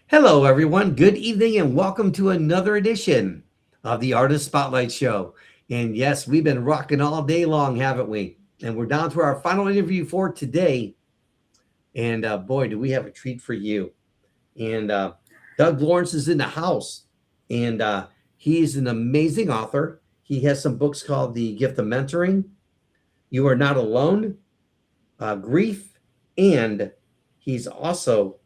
Hello, everyone. Good evening, and welcome to another edition of the Artist Spotlight Show. And yes, we've been rocking all day long, haven't we? And we're down to our final interview for today. And boy, do we have a treat for you. And Doug Lawrence is in the house, and he's an amazing author. He has some books called The Gift of Mentoring, You Are Not Alone, Grief, and he's also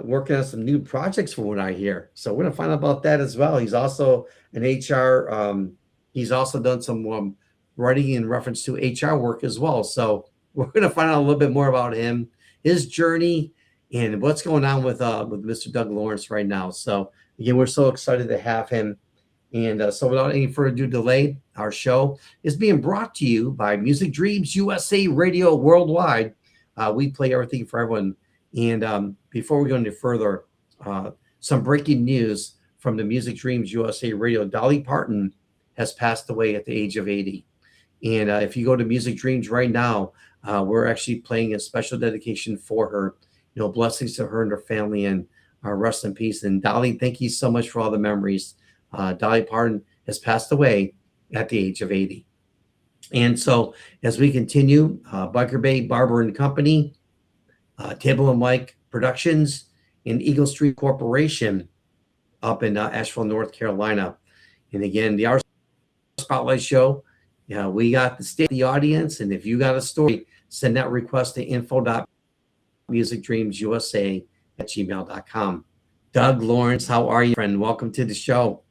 working on some new projects from what I hear. So we're going to find out about that as well. He's also an HR. He's also done some writing in reference to HR work as well. So we're going to find out a little bit more about him, his journey, and what's going on with Mr. Doug Lawrence right now. So again, we're so excited to have him. And so without any further delay, our show is being brought to you by Music Dreams USA Radio Worldwide. We play everything for everyone. And before we go any further, some breaking news from the Music Dreams USA Radio. Dolly Parton has passed away at the age of 80. And if you go to Music Dreams right now, we're actually playing a special dedication for her. You know, blessings to her and her family, and rest in peace. And Dolly, thank you so much for all the memories. Dolly Parton has passed away at the age of 80. And so as we continue, Biker Bay Barber and Company, Table and Mike Productions, and Eagle Street Corporation up in Asheville, North Carolina. And again, the Art Spotlight Show, we got the state of the audience. And if you got a story, send that request to info.musicdreamsusa@gmail.com. Doug Lawrence, how are you, friend? Welcome to the show.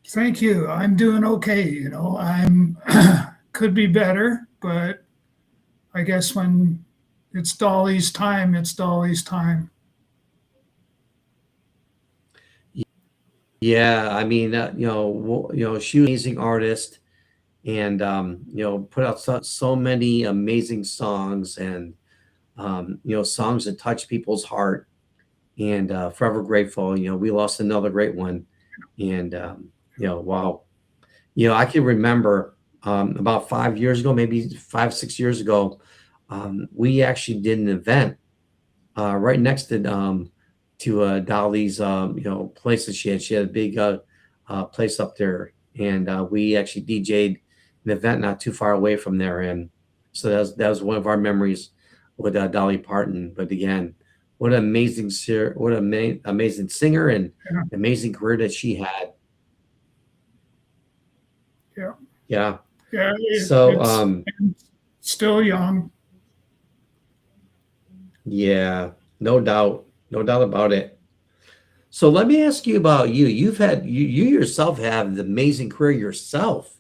Thank you. I'm doing okay. I'm could be better, but I guess when it's Dolly's time, it's Dolly's time. Yeah, I mean, she's an amazing artist, and put out so many amazing songs, and songs that touch people's heart. And forever grateful. We lost another great one, and wow. I can remember about 5 years ago, maybe 5, 6 years ago, we actually did an event right next to Dolly's place that she had. She had a big place up there, and we actually DJ'd an event not too far away from there. And so that was one of our memories with Dolly Parton. But again, what an amazing amazing singer, and Yeah, amazing career that she had. yeah, Yeah. yeah. So It's still young. yeah, no doubt, no doubt about it. So let me ask you about you. You yourself have an amazing career yourself.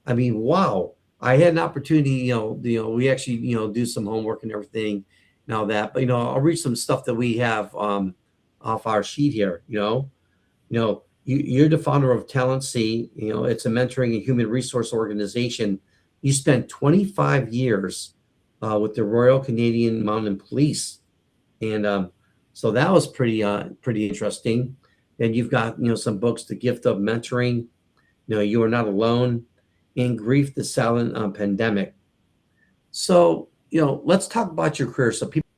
I mean, wow. I had an opportunity, we actually, do some homework and everything and all that. But I'll read some stuff that we have off our sheet here. You're the founder of Talent C. It's a mentoring and human resource organization. You spent 25 years with the Royal Canadian Mounted Police, and so that was pretty interesting. Then you've got some books, The Gift of Mentoring, You Are Not Alone, and Grief, the Silent Pandemic. So let's talk about your career. So people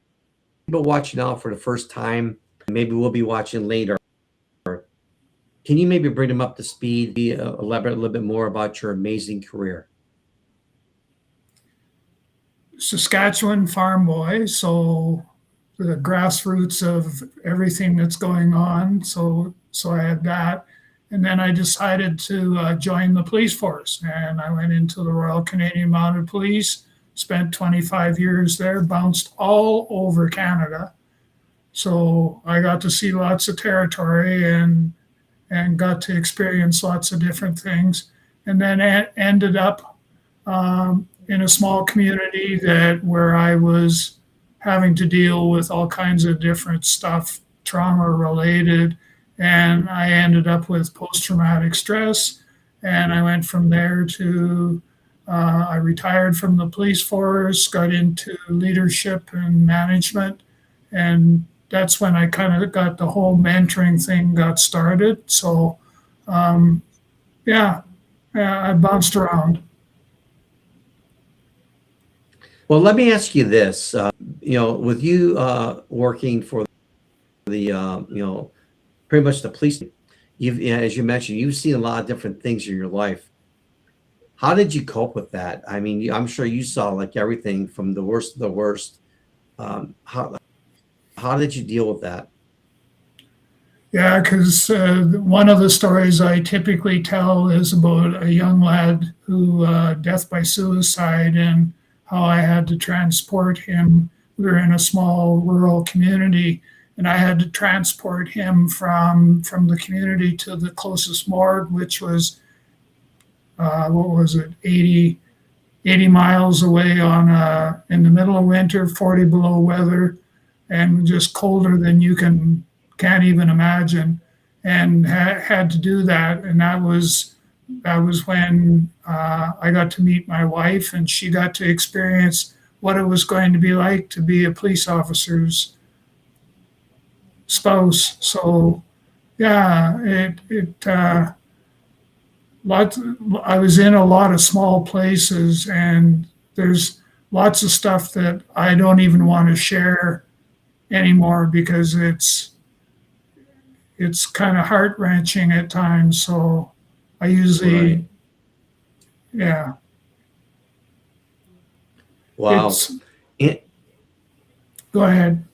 watching now for the first time, maybe we'll be watching later. Can you maybe bring them up to speed, elaborate a little bit more about your amazing career? Saskatchewan farm boy, so the grassroots of everything that's going on. So I had that, and then I decided to join the police force, and I went into the Royal Canadian Mounted Police. Spent 25 years there, bounced all over Canada. So I got to see lots of territory and got to experience lots of different things, and then ended up in a small community where I was having to deal with all kinds of different stuff, trauma related, and I ended up with post traumatic stress, and I went from there to I retired from the police force, got into leadership and management, and that's when I kind of got the whole mentoring thing got started. So, um, yeah, yeah, I bounced around. Well, let me ask you this. With you working for the pretty much the police. You've, yeah, as you mentioned, you've seen a lot of different things in your life. How did you cope with that? I mean, I'm sure you saw like everything from the worst to the worst. How did you deal with that? Yeah, because one of the stories I typically tell is about a young lad who death by suicide and how I had to transport him. We were in a small rural community, and I had to transport him from the community to the closest morgue, which was what was it, 80 miles away on in the middle of winter, 40 below weather, and just colder than you can't even imagine, and had to do that. And that was when I got to meet my wife, and she got to experience what it was going to be like to be a police officer's spouse. So yeah, lots. I was in a lot of small places, and there's lots of stuff that I don't even want to share anymore because it's kind of heart wrenching at times. So I Right. usually, yeah, Wow. it's And, go ahead.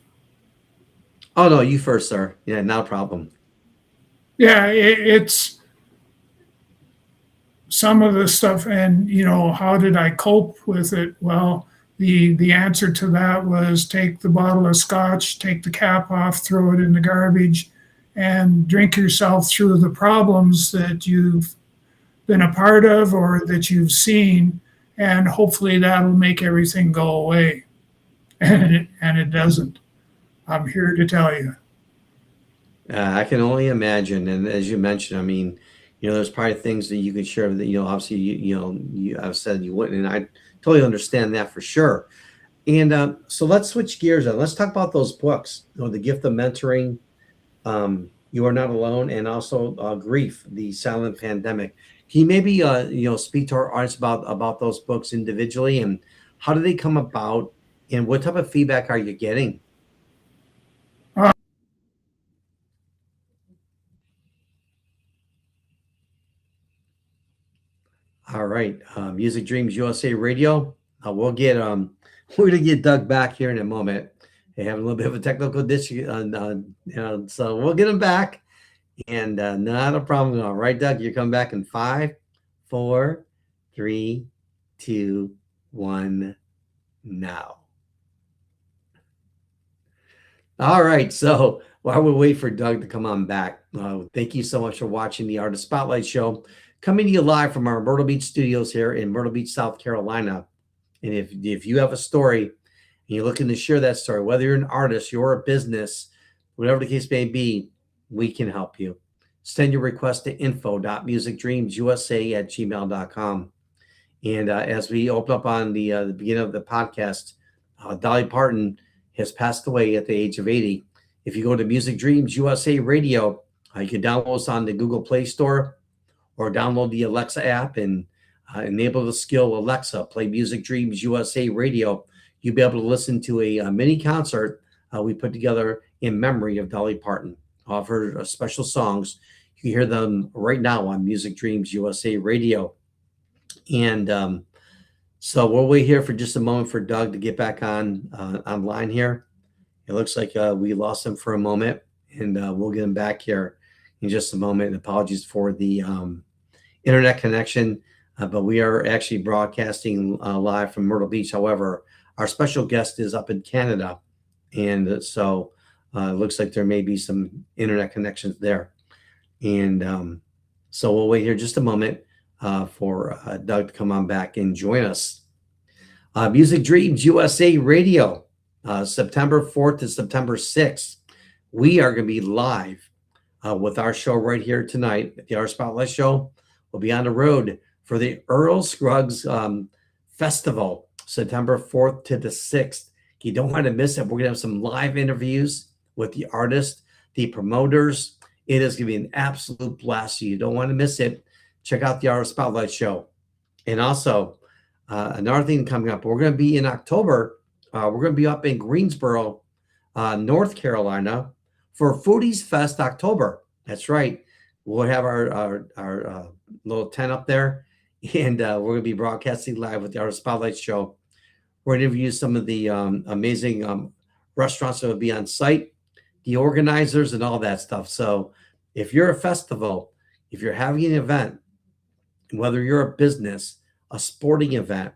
oh no, you first, sir. Yeah, not a problem. Yeah, it's some of the stuff, and how did I cope with it? Well, the answer to that was take the bottle of scotch, take the cap off, throw it in the garbage, and drink yourself through the problems that you've been a part of or that you've seen, and hopefully that'll make everything go away. And it doesn't. I'm here to tell you. I can only imagine. And as you mentioned, I mean, there's probably things that you could share that, obviously, I've said you wouldn't, and I totally understand that for sure. And so let's switch gears and let's talk about those books, The Gift of Mentoring, You Are Not Alone, and also Grief, The Silent Pandemic. Can you maybe, speak to our audience about those books individually and how do they come about and what type of feedback are you getting? Uh, All right, Music Dreams USA Radio. We'll get we're gonna get Doug back here in a moment. They have a little bit of a technical issue, so we'll get him back, and not a problem at all. Right, Doug? You come back in 5, 4, 3, 2, 1. Now. All right. So while we wait for Doug to come on back, thank you so much for watching the Artist Spotlight Show, coming to you live from our Myrtle Beach studios here in Myrtle Beach, South Carolina. And if you have a story and you're looking to share that story, whether you're an artist, you're a business, whatever the case may be, we can help you. Send your request to info.musicdreamsusa@gmail.com. And as we open up on the beginning of the podcast, Dolly Parton has passed away at the age of 80. If you go to Music Dreams USA Radio, you can download us on the Google Play Store or download the Alexa app and enable the skill Alexa, play Music Dreams USA Radio. You'll be able to listen to a mini concert we put together in memory of Dolly Parton. Of her special songs. You can hear them right now on Music Dreams USA Radio. And so we'll wait here for just a moment for Doug to get back online here. It looks like we lost him for a moment, and we'll get him back here in just a moment. Apologies for the internet connection, but we are actually broadcasting live from Myrtle Beach. However, our special guest is up in Canada, and so it looks like there may be some internet connections there. And so we'll wait here just a moment for Doug to come on back and join us. Music Dreams USA Radio, September 4th to September 6th. We are going to be live with our show right here tonight at the Art Spotlight Show. We'll be on the road for the Earl Scruggs Festival, September 4th to the 6th. You don't want to miss it. We're going to have some live interviews with the artists, the promoters. It is going to be an absolute blast. You don't want to miss it. Check out the Art Spotlight Show. And also, another thing coming up, we're going to be in October. We're going to be up in Greensboro, North Carolina, for Foodies Fest October. That's right. We'll have our little tent up there, and we're going to be broadcasting live with the Artist Spotlight Show. We're going to interview some of the amazing restaurants that will be on site, the organizers, and all that stuff. So if you're a festival, if you're having an event, whether you're a business, a sporting event,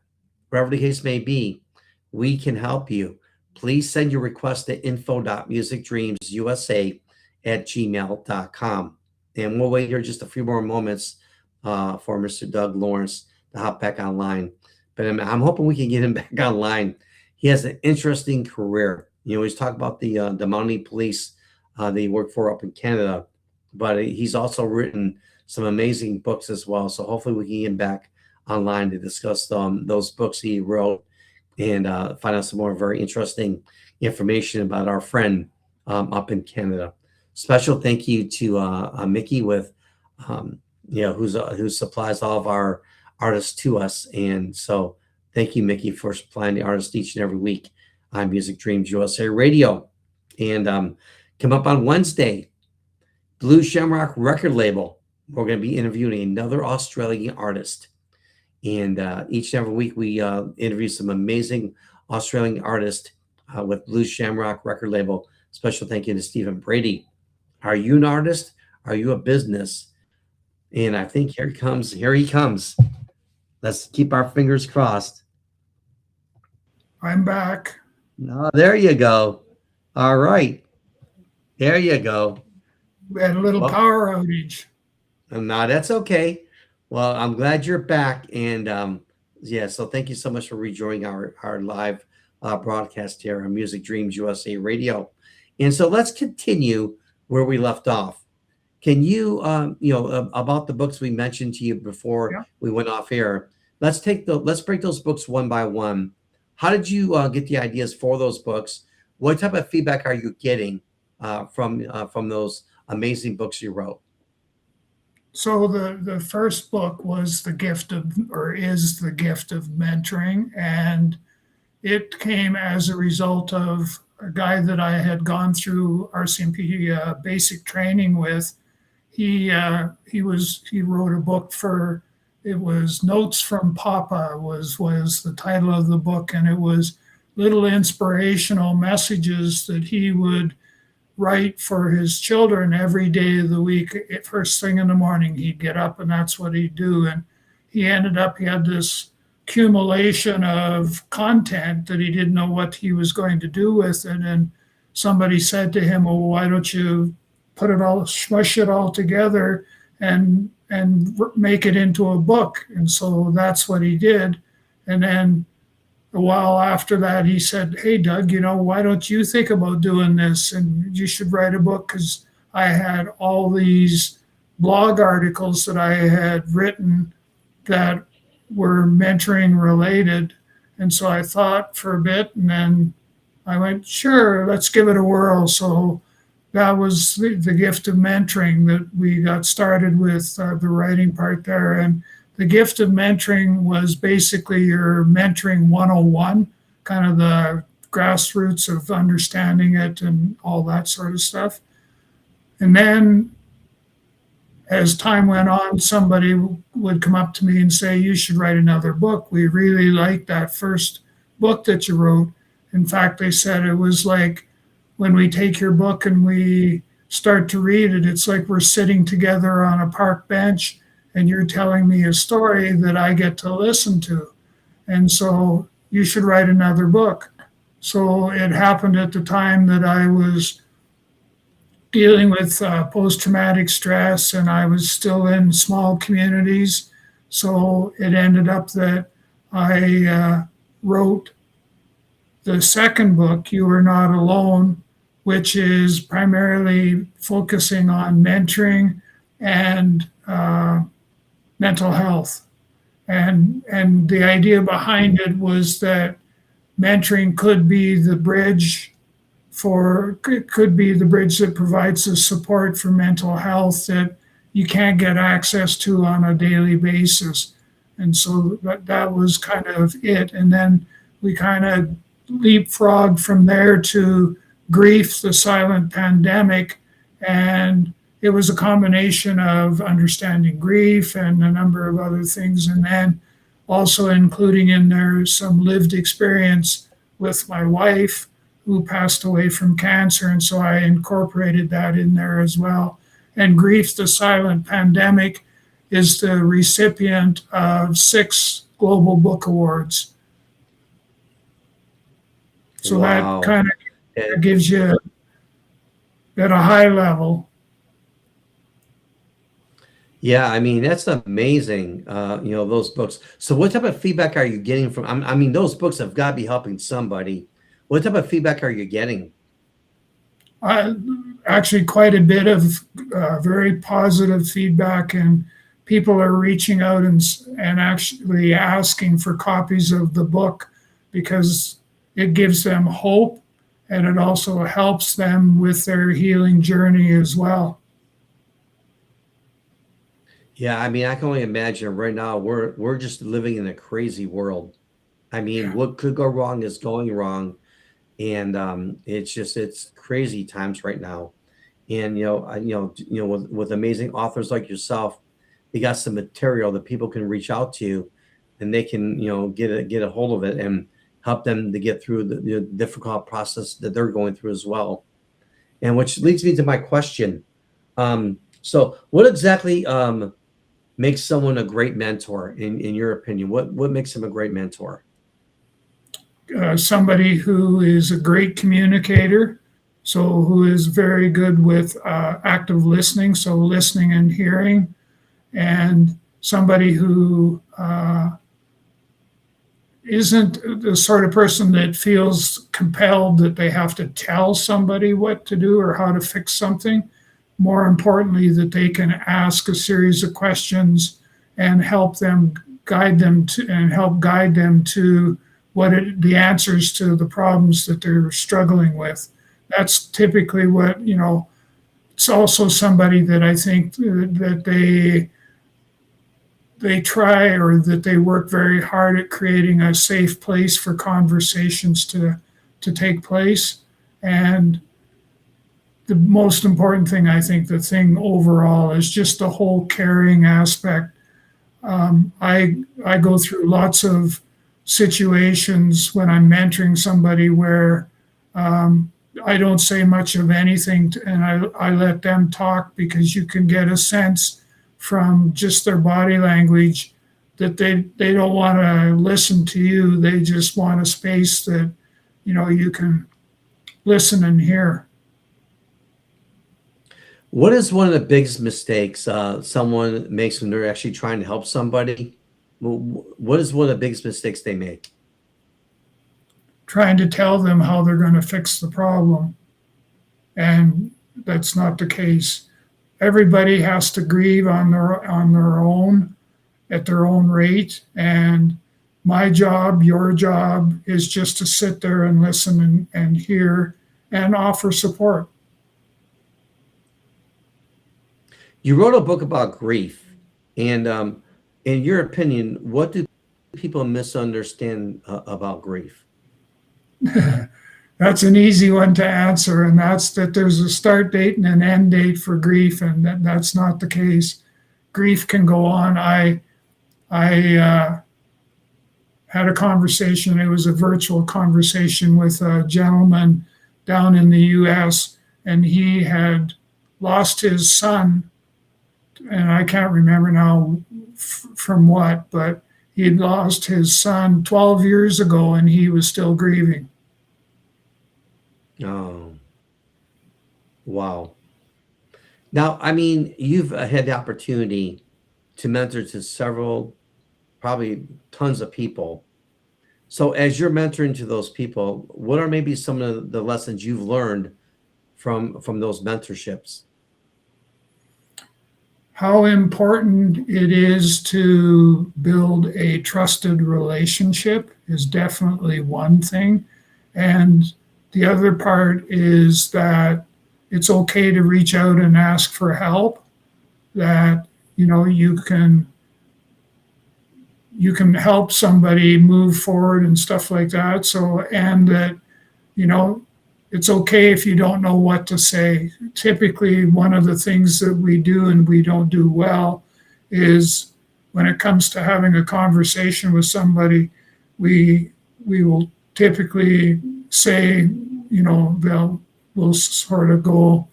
whatever the case may be, we can help you. Please send your request to info.musicdreamsusa@gmail.com. And we'll wait here just a few more moments for Mr. Doug Lawrence to hop back online. But I'm hoping we can get him back online. He has an interesting career. You know, he's talking about the Mountie Police that he worked for up in Canada, but he's also written some amazing books as well. So hopefully we can get him back online to discuss those books he wrote and find out some more very interesting information about our friend up in Canada. Special thank you to Mickey with who supplies all of our artists to us. And so thank you, Mickey, for supplying the artists each and every week on Music Dreams USA Radio. And come up on Wednesday, Blue Shamrock record label. We're going to be interviewing another Australian artist. And each and every week we interview some amazing Australian artists with Blue Shamrock record label. Special thank you to Stephen Brady. Are you an artist? Are you a business? And I think here he comes. Let's keep our fingers crossed. I'm back. Oh, there you go. All right. There you go. We had a little power outage. No, that's okay. Well, I'm glad you're back. And so thank you so much for rejoining our live broadcast here on Music Dreams USA Radio. And so let's continue where we left off. Can you, about the books we mentioned to you before we went off air, let's break those books one by one. How did you get the ideas for those books? What type of feedback are you getting from those amazing books you wrote? So the first book was is the gift of mentoring, and it came as a result of a guy that I had gone through RCMP basic training with. He wrote a book it was Notes from Papa was the title of the book, and it was little inspirational messages that he would write for his children every day of the week. First thing in the morning, he'd get up and that's what he'd do. And he had this accumulation of content that he didn't know what he was going to do with it. And somebody said to him, well, why don't you smush it all together and make it into a book? And so that's what he did. And then a while after that, he said, hey, Doug, why don't you think about doing this? And you should write a book, because I had all these blog articles that I had written that were mentoring related. And so I thought for a bit, and then I went, sure, let's give it a whirl. So that was the gift of mentoring that we got started with, the writing part there. And the gift of mentoring was basically your mentoring 101, kind of the grassroots of understanding it and all that sort of stuff. And then as time went on, somebody would come up to me and say, you should write another book. We really liked that first book that you wrote. In fact, they said it was like when we take your book and we start to read it, it's like we're sitting together on a park bench and you're telling me a story that I get to listen to. And so you should write another book. So it happened at the time that I was dealing with post-traumatic stress, and I was still in small communities. So it ended up that I wrote the second book, You Are Not Alone, which is primarily focusing on mentoring and mental health. And the idea behind it was that mentoring could be the bridge that provides the support for mental health that you can't get access to on a daily basis. And so that was kind of it. And then we kind of leapfrogged from there to Grief, the Silent Pandemic. And it was a combination of understanding grief and a number of other things. And then also including in there some lived experience with my wife who passed away from cancer. And so I incorporated that in there as well. And Grief, the Silent Pandemic is the recipient of 6 Global Book Awards. So Wow. that kind of gives you at a high level. Yeah, I mean, that's amazing, those books. So what type of feedback are you getting from, I mean, those books have got to be helping somebody. What type of feedback are you getting? Actually, quite a bit of very positive feedback, and people are reaching out and actually asking for copies of the book because it gives them hope and it also helps them with their healing journey as well. Yeah, I mean, I can only imagine right now we're just living in a crazy world. I mean, what could go wrong is going wrong, and it's crazy times right now. And with amazing authors like yourself, you got some material that people can reach out to, and they can get a hold of it and help them to get through the difficult process that they're going through as well. And which leads me to my question. So, what exactly makes someone a great mentor in your opinion? What makes them a great mentor? Somebody who is a great communicator, so who is very good with active listening, so listening and hearing, and somebody who isn't the sort of person that feels compelled that they have to tell somebody what to do or how to fix something. More importantly, that they can ask a series of questions and help guide them to the answers to the problems that they're struggling with. That's typically what, it's also somebody that I think that they try or that they work very hard at creating a safe place for conversations to take place. And the most important thing, I think, the thing overall is just the whole caring aspect. I go through lots of situations when I'm mentoring somebody where I don't say much of anything and I let them talk because you can get a sense from just their body language that they don't want to listen to you. They just want a space that, you can listen and hear. What is one of the biggest mistakes someone makes when they're actually trying to help somebody? What is one of the biggest mistakes they make? Trying to tell them how they're going to fix the problem. And that's not the case. Everybody has to grieve on their own at their own rate. And my job, your job is just to sit there and listen and hear and offer support. You wrote a book about grief, and in your opinion, what do people misunderstand about grief? That's an easy one to answer, and that's that there's a start date and an end date for grief, and that's not the case. Grief can go on. I had a conversation. It was a virtual conversation with a gentleman down in the U.S., and he had lost his son, and I can't remember now from what, but he had lost his son 12 years ago, and he was still grieving. Oh, wow. Now, I mean, you've had the opportunity to mentor to several, probably tons of people. So as you're mentoring to those people, what are maybe some of the lessons you've learned from those mentorships? How important it is to build a trusted relationship is definitely one thing. And the other part is that it's okay to reach out and ask for help, that you can help somebody move forward and stuff like that. So, and that it's okay if you don't know what to say. Typically, one of the things that we do and we don't do well is when it comes to having a conversation with somebody, we will typically say, we'll sort of go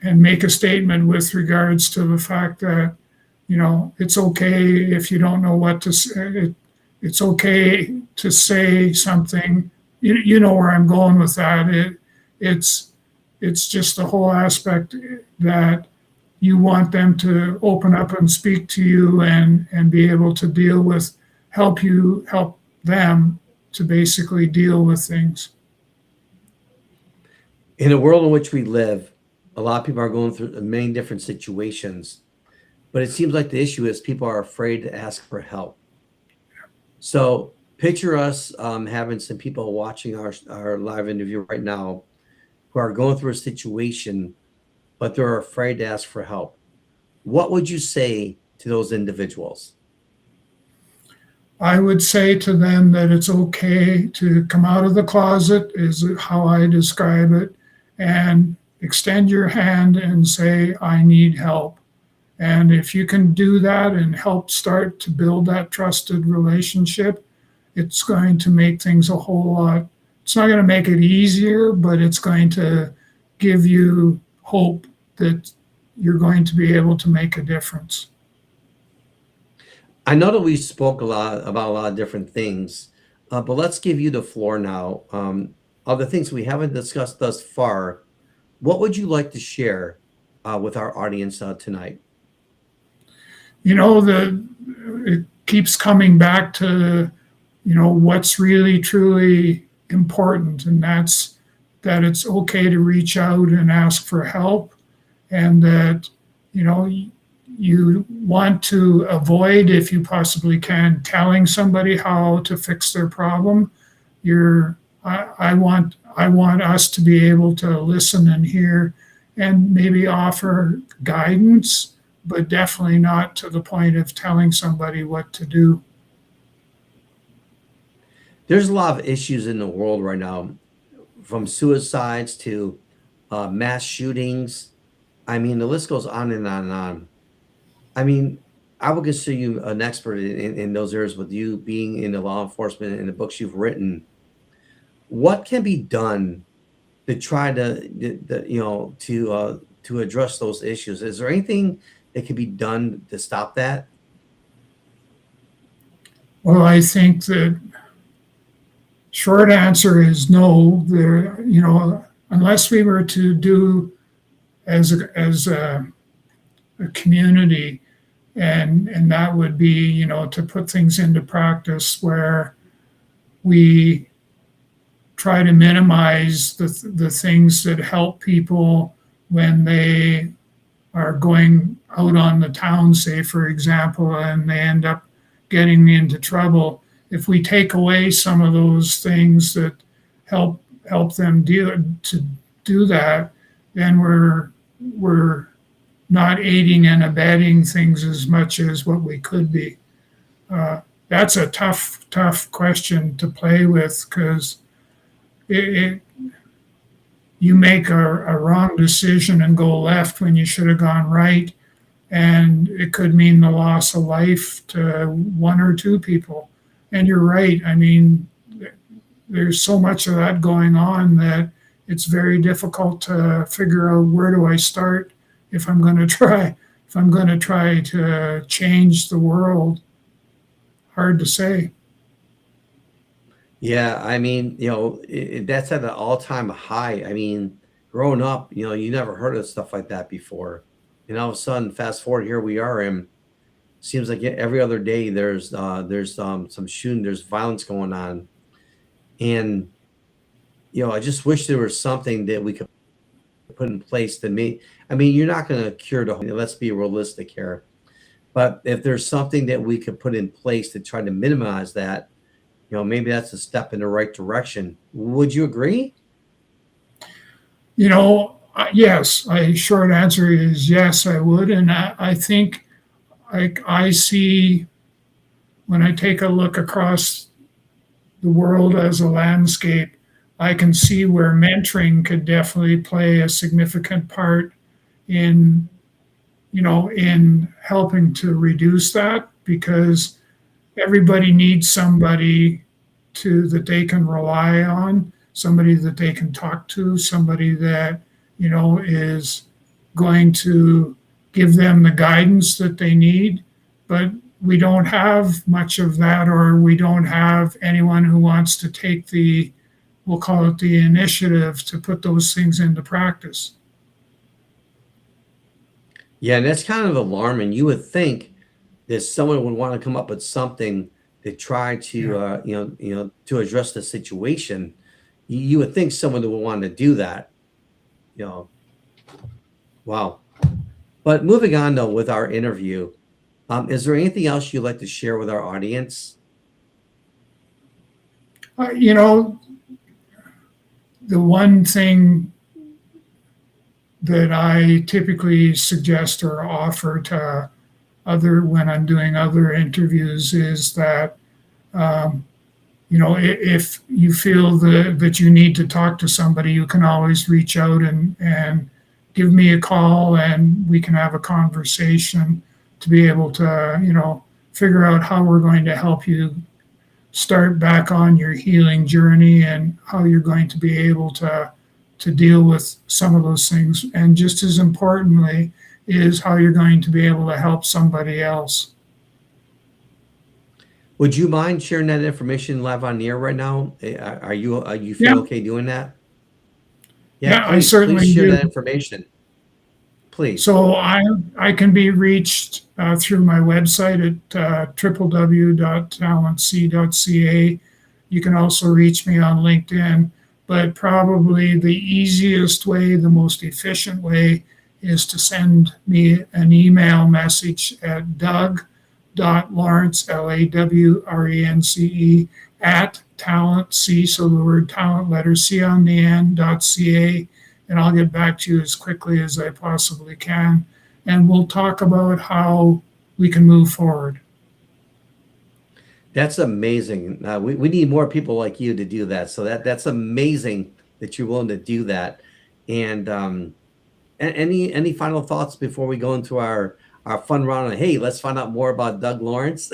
and make a statement with regards to the fact that, it's okay if you don't know what to say. It's okay to say something. You know where I'm going with that. It's just the whole aspect that you want them to open up and speak to you and be able to help them to basically deal with things. In a world in which we live, a lot of people are going through many different situations, but it seems like the issue is people are afraid to ask for help. So picture us having some people watching our live interview right now who are going through a situation, but they're afraid to ask for help. What would you say to those individuals? I would say to them that it's okay to come out of the closet, is how I describe it, and extend your hand and say, I need help. And if you can do that and help start to build that trusted relationship, it's going to make things a whole lot. It's not going to make it easier, but it's going to give you hope that you're going to be able to make a difference. I know that we spoke about a lot of different things, but let's give you the floor now. Of the things we haven't discussed thus far, what would you like to share with our audience tonight? It keeps coming back to, what's really truly important, and that's that it's okay to reach out and ask for help, and that, you want to avoid, if you possibly can, telling somebody how to fix their problem. I want us to be able to listen and hear and maybe offer guidance, but definitely not to the point of telling somebody what to do. There's a lot of issues in the world right now, from suicides to mass shootings. I mean, the list goes on and on and on. I mean, I would consider you an expert in those areas, with you being in the law enforcement and the books you've written. What can be done to try to address those issues? Is there anything that can be done to stop that? Well, I think the short answer is no. Unless we were to do as a community, and that would be, to put things into practice where we try to minimize the things that help people when they are going out on the town, say, for example, and they end up getting into trouble. If we take away some of those things that help them to do that, then we're not aiding and abetting things as much as what we could be. That's a tough question to play with, because you make a wrong decision and go left when you should have gone right, and it could mean the loss of life to one or two people. And you're right. I mean, there's so much of that going on that it's very difficult to figure out, where do I start if I'm going to try to change the world. Hard to say. Yeah, I mean, that's at an all-time high. I mean, growing up, you never heard of stuff like that before. And all of a sudden, fast forward, here we are, and seems like every other day there's some shooting, there's violence going on. And I just wish there was something that we could put in place to me. I mean, you're not going to cure the whole, let's be realistic here. But if there's something that we could put in place to try to minimize that, maybe that's a step in the right direction. Would you agree? Yes. Short answer is yes, I would. And I think, I see, when I take a look across the world as a landscape, I can see where mentoring could definitely play a significant part in, in helping to reduce that, because everybody needs somebody that they can rely on, somebody that they can talk to, somebody that, is going to give them the guidance that they need. But we don't have much of that, or we don't have anyone who wants to take we'll call it the initiative to put those things into practice. Yeah, and that's kind of alarming. You would think that someone would want to come up with something to try to, Yeah. to address the situation. You would think someone would want to do that. You know, wow. But moving on though with our interview, is there anything else you'd like to share with our audience? You know, the one thing that I typically suggest or offer to when I'm doing other interviews is that, um, if you feel that you need to talk to somebody, you can always reach out and give me a call, and we can have a conversation to be able to, figure out how we're going to help you start back on your healing journey, and how you're going to be able to deal with some of those things. And just as importantly, is how you're going to be able to help somebody else. Would you mind sharing that information live on the air right now? Are you Yeah, feel okay doing that? Yeah, yeah, I please certainly share do. that information, please. So I can be reached through my website at www.talentc.ca. You can also reach me on LinkedIn, but probably the easiest way, the most efficient way, is to send me an email message at doug.lawrence, LAWRENCE, at talent, C, so the word talent, letter C on the end, .ca, and I'll get back to you as quickly as I possibly can. And we'll talk about how we can move forward. That's amazing. We need more people like you to do that. So that's amazing that you're willing to do that. And any final thoughts before we go into our fun round of, hey, let's find out more about Doug Lawrence?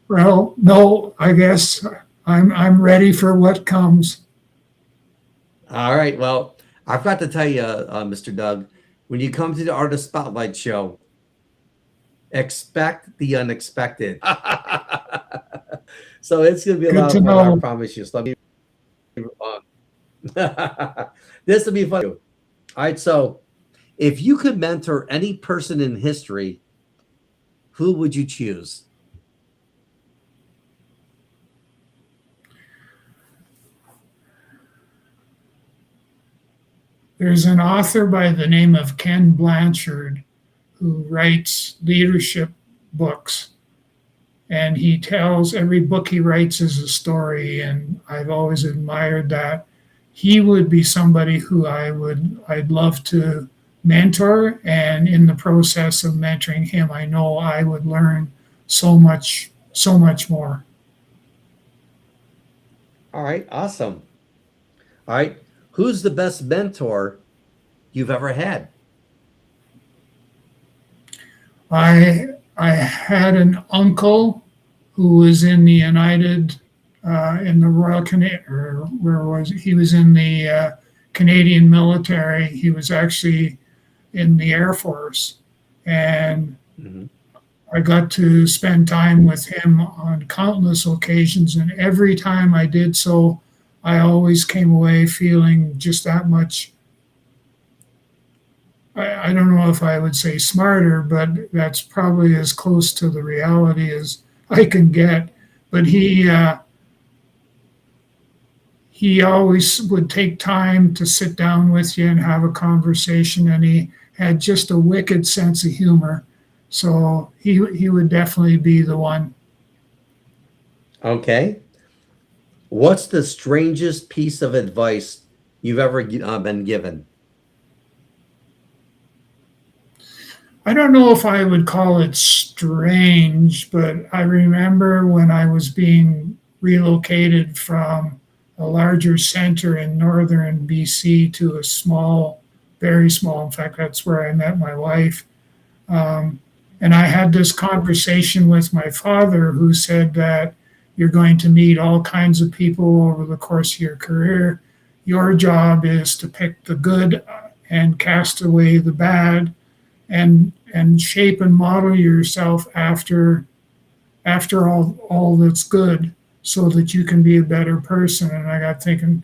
Well, no, I guess I'm ready for what comes. All right. Well, I've got to tell you, Mr. Doug, when you come to the Artist Spotlight show, expect the unexpected. So it's going to be a Good lot to of fun, I know. promise you. So this will be fun. All right. So if you could mentor any person in history, who would you choose? There's an author by the name of Ken Blanchard who writes leadership books. And he tells every book he writes is a story. And I've always admired that. He would be somebody who I'd love to mentor. And in the process of mentoring him, I know I would learn so much more. All right. Awesome. All right. Who's the best mentor you've ever had? I had an uncle who was in the in the Royal Canadian, or where was he? He was in the Canadian military. He was actually in the Air Force, and Mhm. I got to spend time with him on countless occasions. And every time I did so, I always came away feeling just that much. I don't know if I would say smarter, but that's probably as close to the reality as I can get. But he always would take time to sit down with you and have a conversation, and he had just a wicked sense of humor. So he would definitely be the one. Okay. What's the strangest piece of advice you've ever been given? I don't know if I would call it strange, but I remember when I was being relocated from a larger center in northern BC to a small, very small. In fact, that's where I met my wife. And I had this conversation with my father, who said that you're going to meet all kinds of people over the course of your career. Your job is to pick the good and cast away the bad, and shape and model yourself after all that's good, so that you can be a better person. And I got thinking,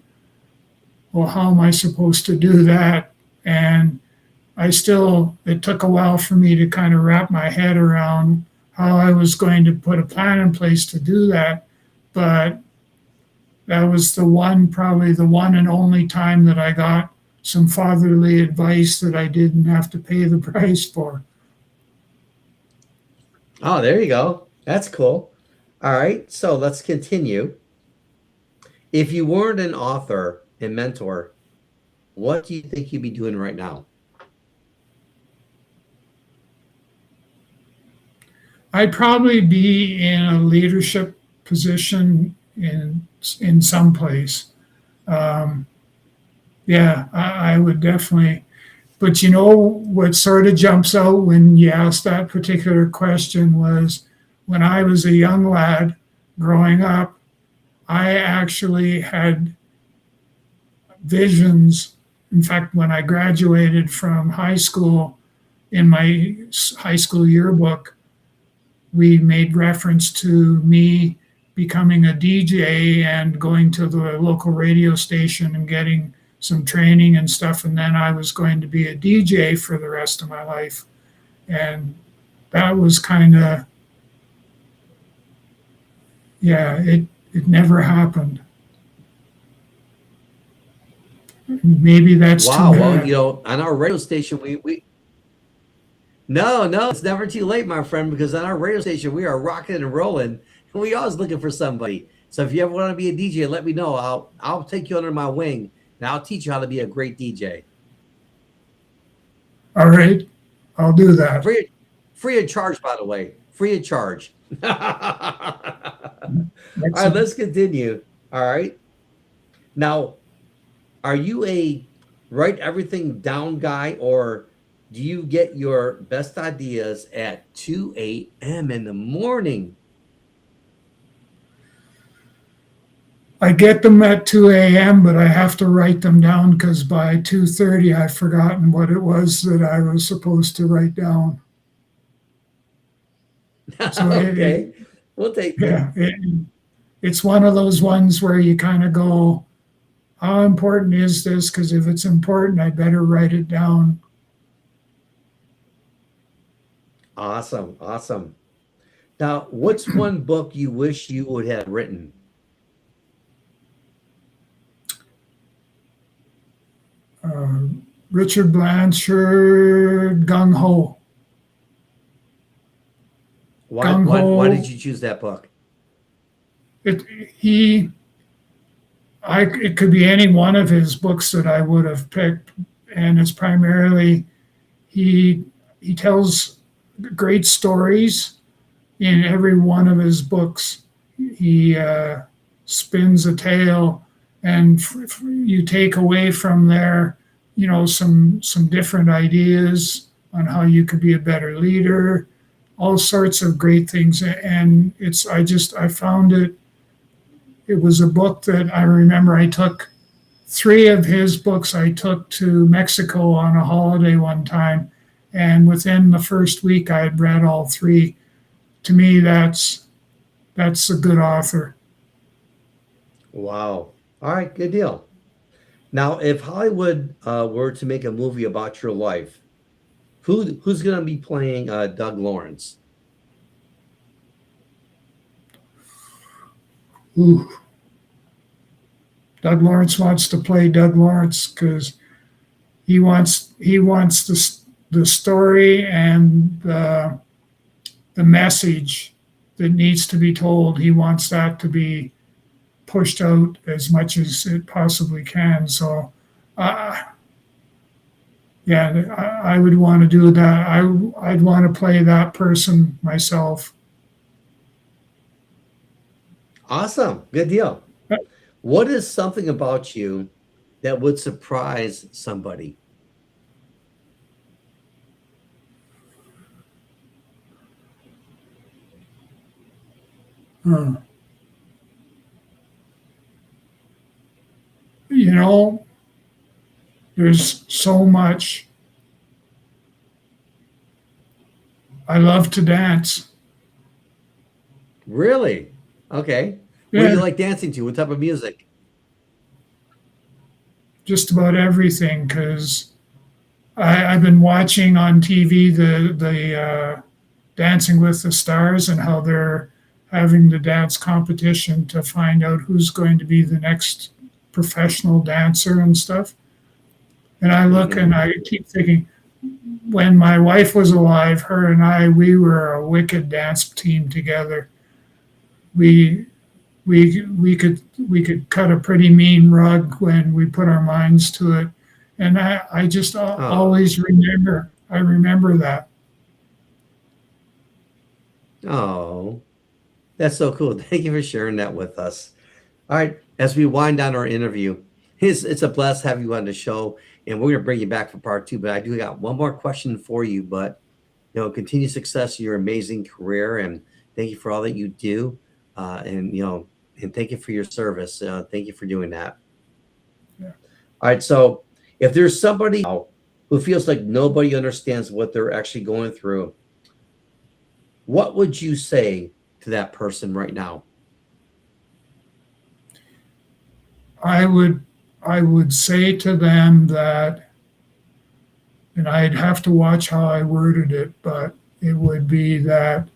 well, how am I supposed to do that? And it took a while for me to kind of wrap my head around how I was going to put a plan in place to do that. But that was probably the one and only time that I got some fatherly advice that I didn't have to pay the price for. Oh, there you go. That's cool. All right, so let's continue. If you weren't an author and mentor, what do you think you'd be doing right now? I'd probably be in a leadership position in some place. Yeah, I would definitely. But what sort of jumps out when you ask that particular question was, when I was a young lad growing up, I actually had visions. In fact, when I graduated from high school, in my high school yearbook, we made reference to me becoming a DJ and going to the local radio station and getting some training and stuff. And then I was going to be a DJ for the rest of my life. And that was kind of, yeah, it never happened. Maybe that's Wow. too Well, bad. on our radio station, we no, it's never too late, my friend, because on our radio station, we are rocking and rolling, and we always looking for somebody. So if you ever want to be a DJ, let me know. I'll take you under my wing, and I'll teach you how to be a great DJ. All right, I'll do that. Free of charge, by the way. Free of charge. All right, let's continue. All right. Now, are you a write everything down guy, or do you get your best ideas at 2 a.m. in the morning? I get them at 2 a.m., but I have to write them down, because by 2:30 I've forgotten what it was that I was supposed to write down. So Okay, we'll take that. Yeah, it's one of those ones where you kind of go, how important is this? Because if it's important, I better write it down. Awesome, awesome. Now, what's one book you wish you would have written? Richard Blanchard, Gung Ho. Why did you choose that book? It could be any one of his books that I would have picked, and it's primarily he tells great stories in every one of his books. He spins a tale, and you take away from there, some different ideas on how you could be a better leader, all sorts of great things. And I found it was a book that I remember I took 3 of his books. I took to Mexico on a holiday one time, and within the first week I had read all 3. To me, that's a good author. Wow. All right, good deal. Now, if Hollywood were to make a movie about your life, who's going to be playing Doug Lawrence? Ooh. Doug Lawrence wants to play Doug Lawrence because he wants the story and the message that needs to be told. He wants that to be pushed out as much as it possibly can. So, yeah, I would want to do that. I'd want to play that person myself. Awesome. Good deal. Uh, What is something about you that would surprise somebody? uh, you know, there's so much. I love to dance. Really? Okay. What do Yeah, you like dancing to? What type of music? just about everything because I've been watching on TV the Dancing with the Stars and how they're having the dance competition to find out who's going to be the next professional dancer and stuff. And I look and Hmm. I keep thinking, when my wife was alive, her and I, we were a wicked dance team together. We we could cut a pretty mean rug when we put our minds to it, and I just Oh, always remember. I remember that. oh, that's so cool. Thank you for sharing that with us. All right, as we wind down our interview, it's a blast to have you on the show, and we're gonna bring you back for part two. But I do got one more question for you. But continue success in your amazing career, and thank you for all that you do, and thank you for your service. Thank you for doing that. Yeah. All right, so if there's somebody now who feels like nobody understands what they're actually going through, what would you say to that person right now? I would I would say to them that, and I'd have to watch how I worded it, but it would be that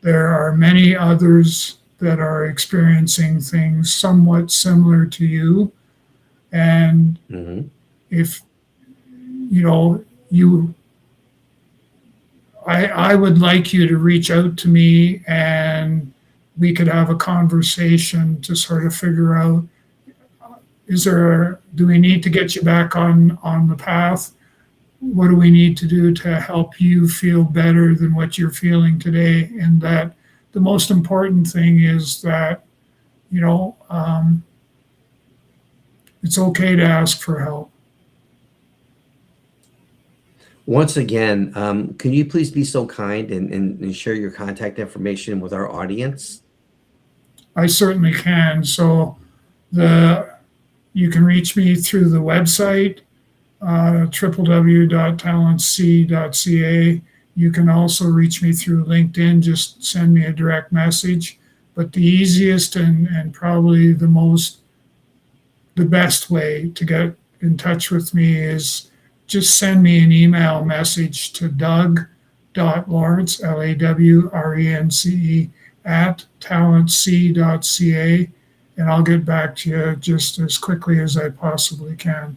there are many others that are experiencing things somewhat similar to you, and Hmm. if you know you I would like you to reach out to me and we could have a conversation to sort of figure out, do we need to get you back on the path? What do we need to do to help you feel better than what you're feeling today? And that the most important thing is that, you know, it's okay to ask for help. Once again, can you please be so kind and share your contact information with our audience? I certainly can. So the you can reach me through the website, www.talentc.ca. You can also reach me through LinkedIn. Just send me a direct message. But the easiest and probably the best way to get in touch with me is just send me an email message to Doug.Lawrence, LAWRENCE, at talentc.ca, and I'll get back to you just as quickly as I possibly can.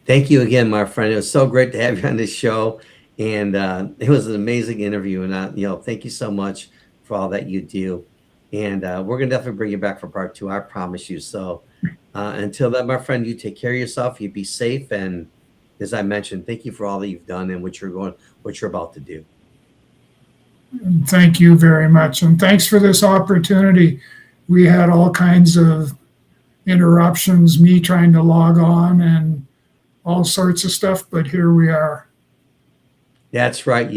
Thank you again, my friend. It was so great to have you on this show, and it was an amazing interview. And thank you so much for all that you do. And we're gonna definitely bring you back for part two. I promise you. So until then, my friend, you take care of yourself. You be safe, and as I mentioned, thank you for all that you've done and what you're about to do. And thank you very much. And thanks for this opportunity. We had all kinds of interruptions, me trying to log on and all sorts of stuff, but here we are. That's right.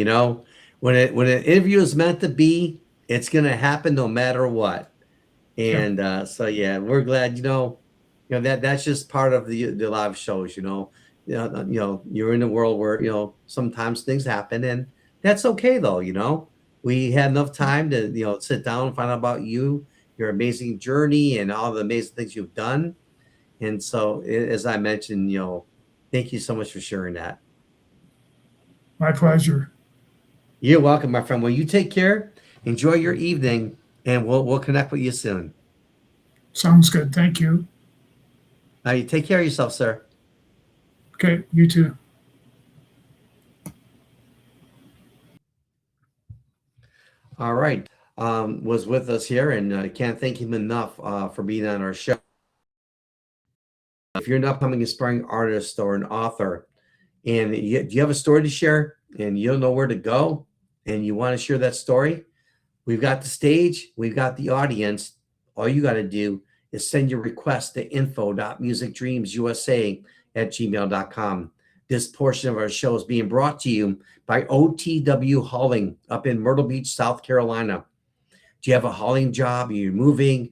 When an interview is meant to be, it's gonna happen no matter what. Yep. And so yeah, we're glad. That's just part of the live shows. You're in a world where sometimes things happen, and that's okay though. We had enough time to sit down and find out about you, your amazing journey, and all the amazing things you've done. And so, as I mentioned, thank you so much for sharing that. My pleasure. You're welcome, my friend. Well, you take care. Enjoy your evening, and we'll connect with you soon. Sounds good. Thank you. You take care of yourself, sir. Okay, you too. All right. Was with us here, and I can't thank him enough for being on our show. If you're an upcoming aspiring artist or an author, and do you have a story to share, and you don't know where to go, and you want to share that story, We've got the stage, we've got the audience. All you got to do is send your request to info.musicdreamsusa@gmail.com. This portion of our show is being brought to you by OTW Hauling up in Myrtle Beach, South Carolina. Do you have a hauling job? You're moving?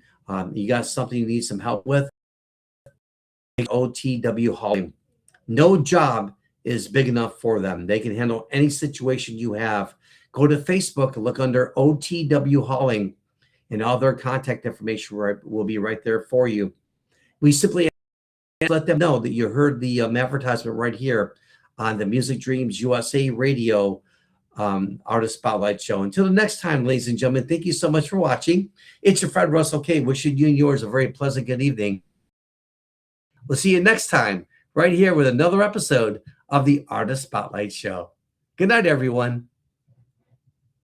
You got something you need some help with? OTW Hauling. No job is big enough for them. They can handle any situation you have. Go to Facebook and look under OTW Hauling, and all their contact information will be right there for you. We simply let them know that you heard the advertisement right here on the Music Dreams USA Radio Artist Spotlight Show. Until the next time, ladies and gentlemen, thank you so much for watching. It's your friend Russell K. Wishing you and yours a very pleasant good evening. We'll see you next time right here with another episode of the Artist Spotlight Show. Good night, everyone.